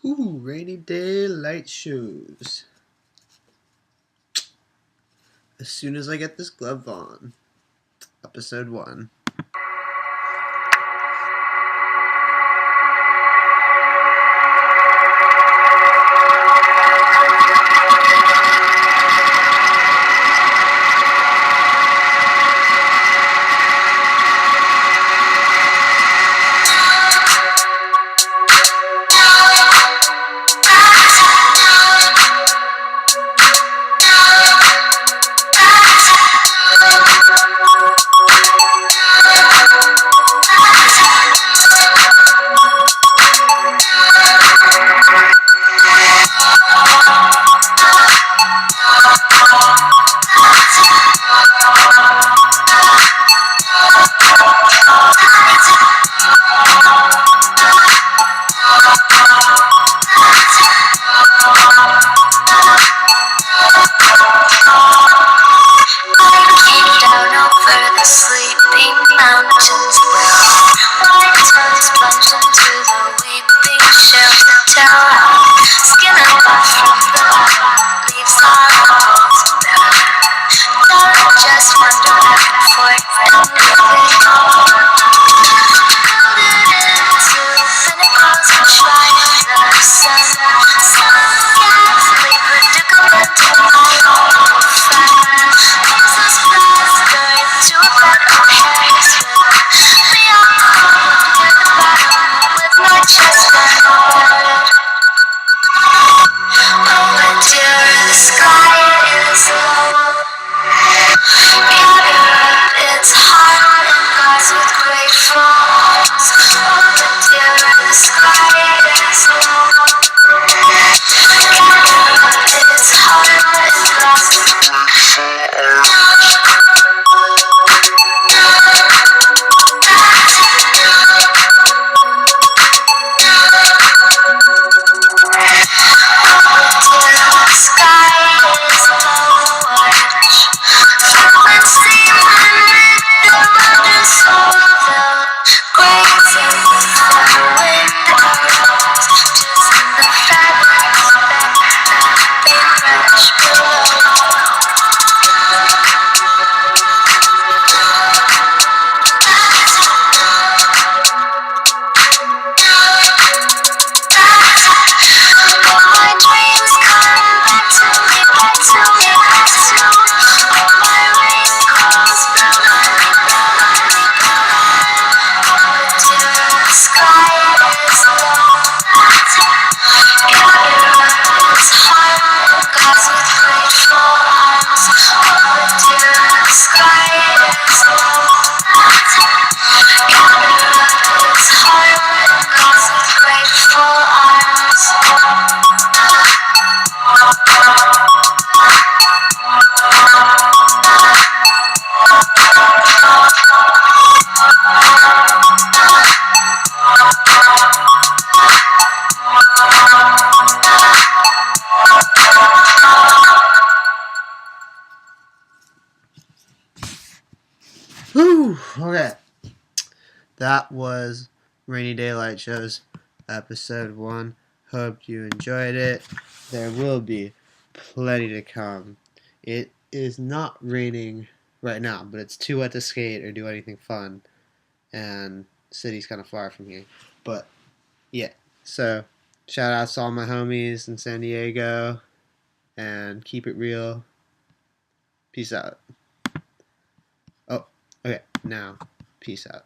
Ooh, rainy day light shows. As soon as I get this glove on. Episode 1. Sleeping mountains will my toes plunge into the weeping shelter tower. Skin and buff from the bottom, leaves our bones bare. Don't just wander back and forth and moving on. Builded into pinnacles and shrines of the sun. Some ghastly predicament in my own fire. Jesus plastered to a bed of hairs with me on near the bottom with my chest unguarded. Oh, but dear, the sky is low. Europe, it's hot and guards with grateful arms. Oh, but dear, the sky is low. Europe, it's hot and guards with grateful arms. Whew, okay. That was Rainy Day Light Shows, Episode 1. Hope you enjoyed it. There will be plenty to come. It is not raining right now, but it's too wet to skate or do anything fun. And the city's kind of far from here. But, yeah. So, shout outs to all my homies in San Diego. And keep it real. Peace out. Oh, okay. Now, peace out.